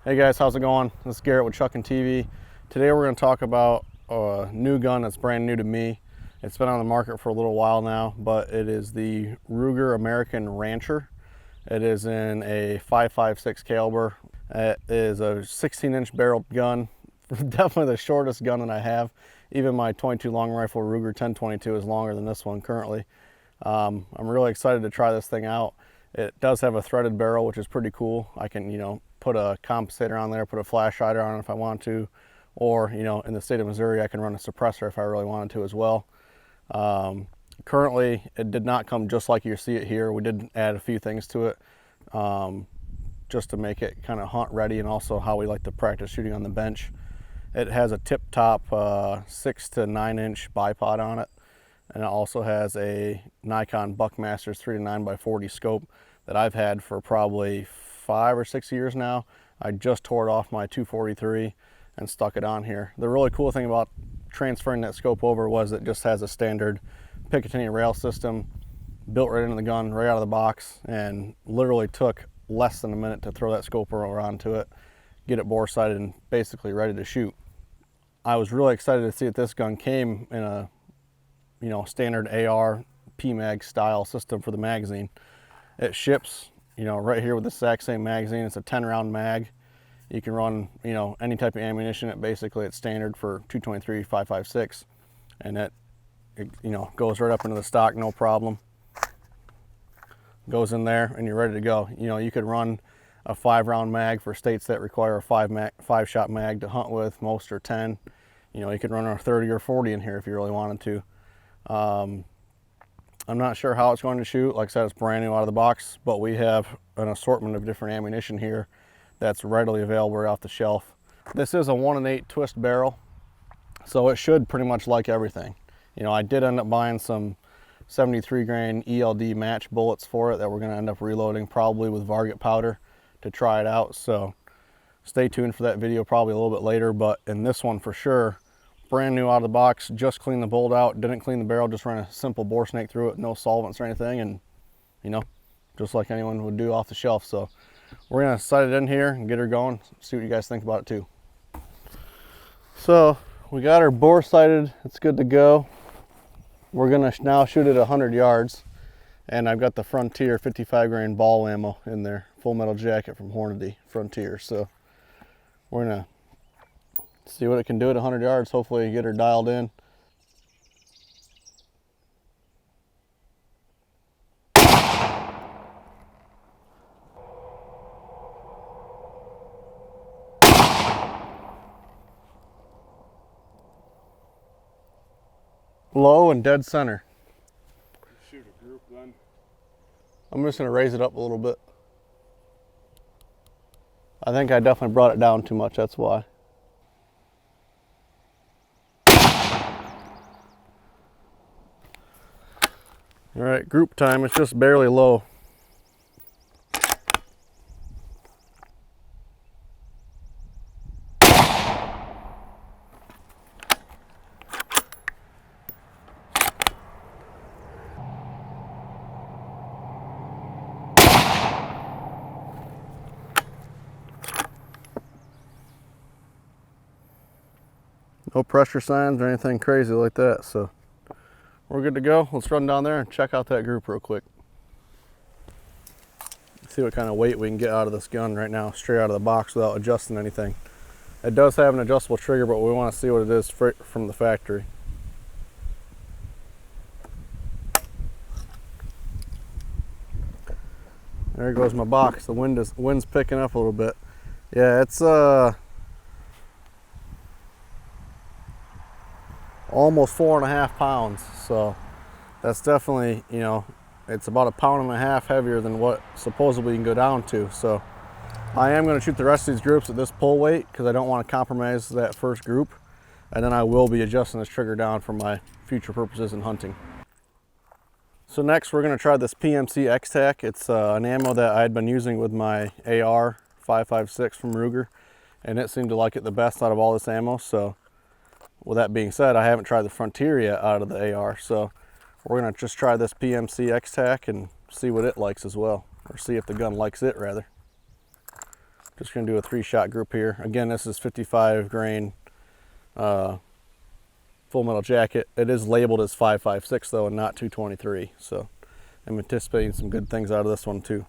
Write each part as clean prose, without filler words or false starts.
Hey guys, how's it going? This is Garrett with Chuckin' TV. Today we're going to talk about a new gun that's brand new to me. It's been on the market for a little while now, but it is the Ruger American Rancher. It is in a 5.56 caliber. It is a 16-inch barreled gun, definitely the shortest gun that I have. Even my .22 long rifle Ruger 1022 is longer than this one currently. I'm really excited to try this thing out. It does have a threaded barrel, which is pretty cool. I can, put a compensator on there, put a flash hider on it if I want to, or, in the state of Missouri, I can run a suppressor if I really wanted to as well. Currently, it did not come just like you see it here. We did add a few things to it just to make it kind of hunt ready, and also how we like to practice shooting on the bench. It has a tip-top 6 to 9 inch bipod on it, and it also has a Nikon Buckmasters 3 to 9x40 scope that I've had for probably 5 or 6 years now. I just tore it off my 243 and stuck it on here. The really cool thing about transferring that scope over was it just has a standard Picatinny rail system built right into the gun, right out of the box, and literally took less than a minute to throw that scope over onto it, get it bore sighted, and basically ready to shoot. I was really excited to see that this gun came in a standard AR PMag style system for the magazine. It ships right here with the exact same magazine. It's a 10-round mag. You can run any type of ammunition. It's standard for 223 5.56, and it goes right up into the stock, no problem. Goes in there and you're ready to go. You could run a 5-round mag for states that require a 5-shot mag to hunt with. Most are 10. You could run a 30 or 40 in here if you really wanted to. I'm not sure how it's going to shoot. Like I said, it's brand new out of the box, but we have an assortment of different ammunition here that's readily available right off the shelf. This is a 1-8 twist barrel, so it should pretty much like everything. I did end up buying some 73 grain ELD match bullets for it that we're going to end up reloading, probably with Varget powder, to try it out. So stay tuned for that video probably a little bit later. But in this one for sure, brand new out of the box, just cleaned the bolt out, didn't clean the barrel, just ran a simple bore snake through it, no solvents or anything, and just like anyone would do off the shelf. So we're gonna sight it in here and get her going, see what you guys think about it too. So we got her bore sighted, it's good to go. We're gonna now shoot it 100 yards, and I've got the Frontier 55 grain ball ammo in there, full metal jacket from Hornady Frontier. So we're gonna see what it can do at 100 yards, hopefully get her dialed in. Low and dead center. Shoot a group gun. I'm just gonna raise it up a little bit. I think I definitely brought it down too much, that's why. All right, group time, it's just barely low. No pressure signs or anything crazy like that, so we're good to go. Let's run down there and check out that group real quick. See what kind of weight we can get out of this gun right now, straight out of the box without adjusting anything. It does have an adjustable trigger, but we want to see what it is from the factory. There goes my box. The wind's picking up a little bit. Yeah, it's almost 4.5 pounds, so that's definitely, it's about 1.5 pounds heavier than what supposedly you can go down to. So I am going to shoot the rest of these groups at this pull weight because I don't want to compromise that first group, and then I will be adjusting this trigger down for my future purposes in hunting. So next we're going to try this PMC X-Tac. It's an ammo that I had been using with my AR 5.56 from Ruger, and it seemed to like it the best out of all this ammo. So with that being said, I haven't tried the Frontier yet out of the AR, so we're gonna just try this PMC X-Tac and see what it likes as well, or see if the gun likes it rather. Just gonna do a 3-shot group here. Again, this is 55 grain full metal jacket. It is labeled as 5.56 though, and not 223. So I'm anticipating some good things out of this one too.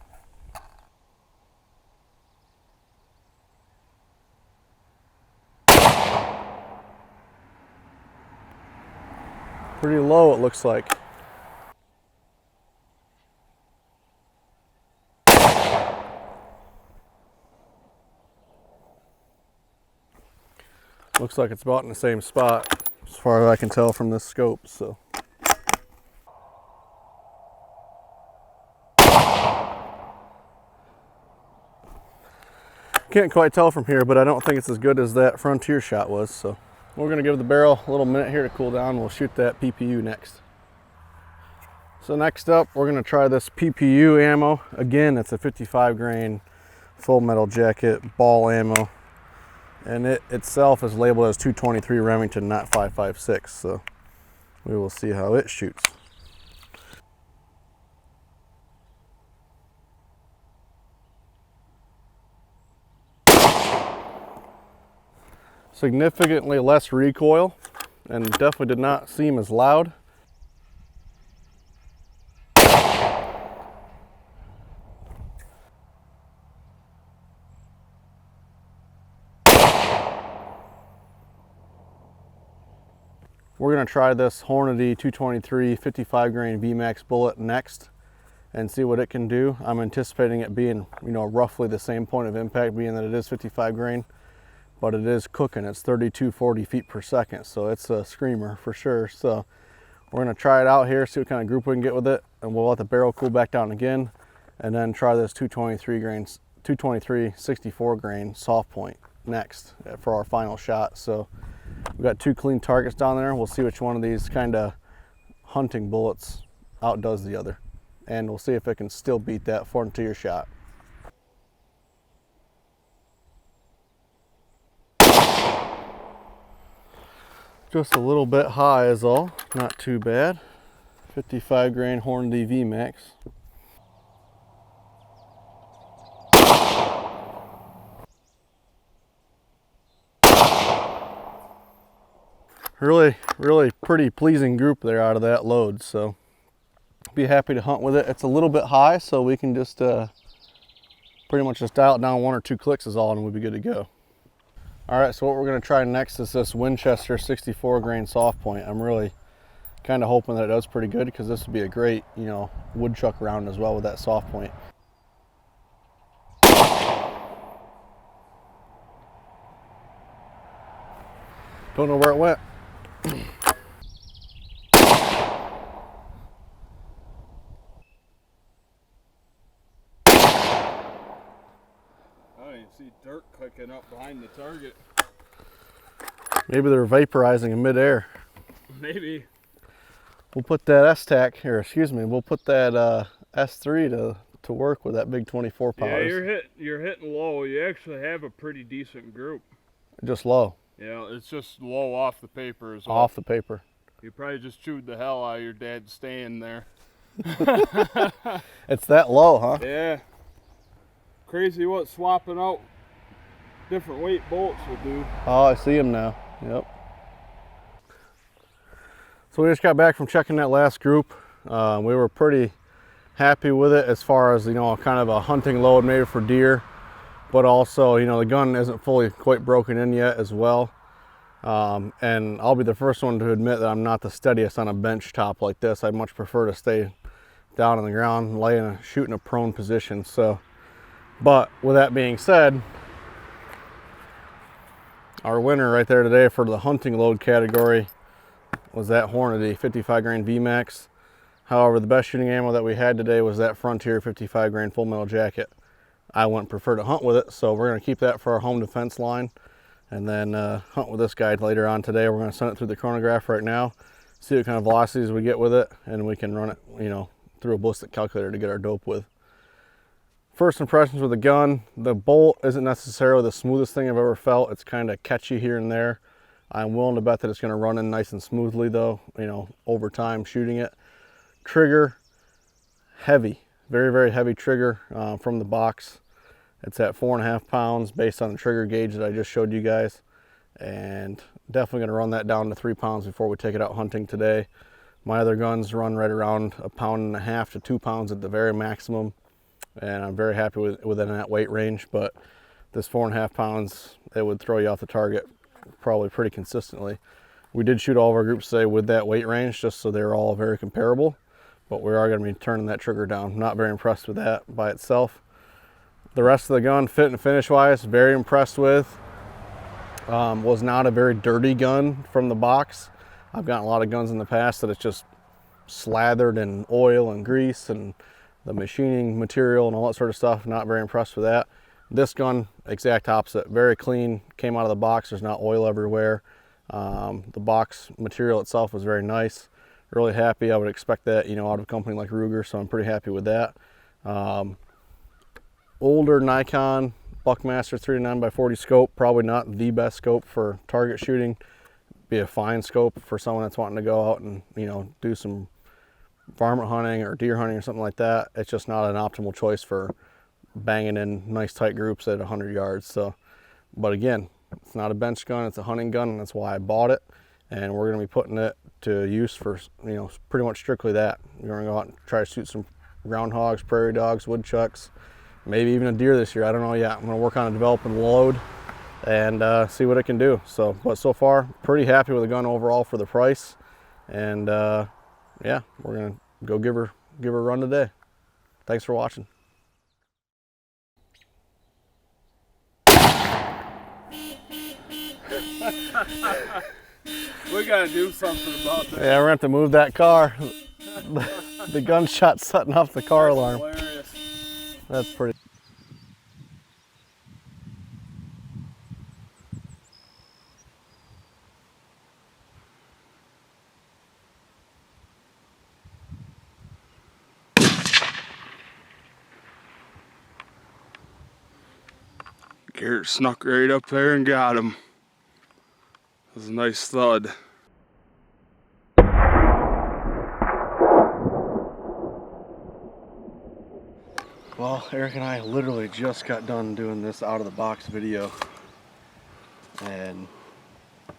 Pretty low it looks like. Looks like it's about in the same spot as far as I can tell from this scope. So can't quite tell from here, but I don't think it's as good as that Frontier shot was. So we're gonna give the barrel a little minute here to cool down. We'll shoot that PPU next. So next up, we're gonna try this PPU ammo. Again, it's a 55 grain full metal jacket ball ammo, and it itself is labeled as 223 Remington, not 5.56. So we will see how it shoots. Significantly less recoil, and definitely did not seem as loud. We're gonna try this Hornady 223 55 grain VMAX bullet next and see what it can do. I'm anticipating it being, roughly the same point of impact, being that it is 55 grain, but it is cooking. It's 3240 feet per second, so it's a screamer for sure. So we're gonna try it out here, see what kind of group we can get with it, and we'll let the barrel cool back down again, and then try this 223 64 grain soft point next for our final shot. So we've got 2 clean targets down there. We'll see which one of these kind of hunting bullets outdoes the other, and we'll see if it can still beat that Frontier shot. Just a little bit high is all, not too bad. 55 grain Hornady VMAX. Really pretty pleasing group there out of that load, so be happy to hunt with it. It's a little bit high, so we can just pretty much just dial it down 1 or 2 clicks is all, and we'll be good to go. All right, so what we're gonna try next is this Winchester 64 grain soft point. I'm really kind of hoping that it does pretty good, because this would be a great, woodchuck round as well with that soft point. Don't know where it went. I don't even see dirt clicking up behind the target. Maybe they're vaporizing in midair. Maybe. We'll put that S-Tac here, we'll put that S3 to work with that big 24 powers. Yeah, you're hitting low. You actually have a pretty decent group. Just low. Yeah, it's just low off the paper as well. Off the paper. You probably just chewed the hell out of your dad's stand there. It's that low, huh? Yeah. Crazy what swapping out different weight bolts will do. Oh, I see them now. Yep. So we just got back from checking that last group. We were pretty happy with it as far as, kind of a hunting load maybe for deer, but also, the gun isn't fully quite broken in yet as well. And I'll be the first one to admit that I'm not the steadiest on a bench top like this. I'd much prefer to stay down on the ground, shoot in a prone position. So, but with that being said, our winner right there today for the hunting load category was that Hornady 55 grain VMAX. However, the best shooting ammo that we had today was that Frontier 55 grain full metal jacket. I wouldn't prefer to hunt with it, so we're going to keep that for our home defense line, and then hunt with this guy later on today. We're going to send it through the chronograph right now, see what kind of velocities we get with it, and we can run it, through a ballistic calculator to get our dope with. First impressions with the gun, the bolt isn't necessarily the smoothest thing I've ever felt. It's kind of catchy here and there. I'm willing to bet that it's going to run in nice and smoothly though, over time shooting it. Trigger, heavy, very heavy trigger from the box. It's at 4.5 pounds based on the trigger gauge that I just showed you guys, and definitely going to run that down to 3 pounds before we take it out hunting today. My other guns run right around 1.5 pounds to 2 pounds at the very maximum, and I'm very happy within that weight range. But this 4.5 pounds, it would throw you off the target probably pretty consistently. We did shoot all of our groups today with that weight range just so they're all very comparable, but we are going to be turning that trigger down. Not very impressed with that by itself. The rest of the gun, fit and finish wise, very impressed with. Was not a very dirty gun from the box. I've gotten a lot of guns in the past that it's just slathered in oil and grease and the machining material and all that sort of stuff. Not very impressed with that. This gun, exact opposite. Very clean, came out of the box. There's not oil everywhere. The box material itself was very nice. Really happy. I would expect that, out of a company like Ruger, so I'm pretty happy with that. Older Nikon Buckmaster 39x40 scope, probably not the best scope for target shooting. Be a fine scope for someone that's wanting to go out and do some varmint hunting or deer hunting or something like that. It's just not an optimal choice for banging in nice tight groups at 100 yards. So, but again, it's not a bench gun, it's a hunting gun, and that's why I bought it. And we're going to be putting it to use for pretty much strictly that. We're going to go out and try to shoot some groundhogs, prairie dogs, woodchucks, maybe even a deer this year. I don't know yet. I'm going to work on developing the load and see what it can do. So, but so far, pretty happy with the gun overall for the price. And yeah, we're going to go give her a run today. Thanks for watching. We gotta do something about that. Yeah, we're gonna have to move that car. The gunshot setting off the car alarm. Hilarious. That's pretty. Garrett snuck right up there and got him. That was a nice thud. Well, Eric and I literally just got done doing this out of the box video. And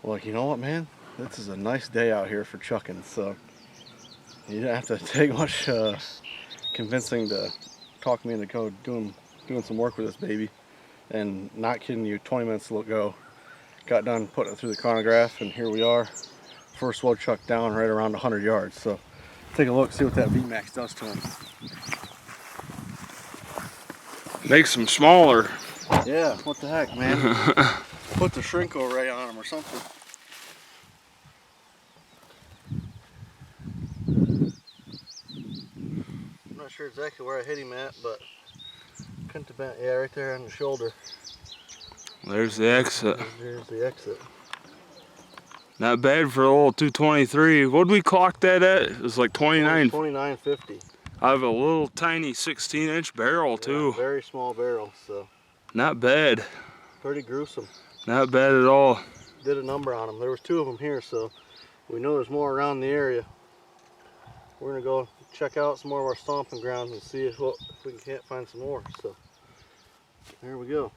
like, you know what, man? This is a nice day out here for chucking, so you don't have to take much convincing to talk me into doing some work with this baby. And not kidding you, 20 minutes ago, got done putting it through the chronograph, and here we are. First woodchuck down right around 100 yards. So take a look, see what that VMAX does to him. Makes them smaller. Yeah, what the heck, man? Put the Shrinko array on him or something. I'm not sure exactly where I hit him at, but couldn't have been, yeah, right there on the shoulder. There's the exit. There's the exit. Not bad for a little 223. What'd we clock that at? It was like 29. 29.50. I have a little tiny 16-inch barrel too. Yeah, very small barrel, so. Not bad. Pretty gruesome. Not bad at all. Did a number on them. There was 2 of them here, so we know there's more around the area. We're gonna go check out some more of our stomping grounds and see if we can't find some more. So there we go.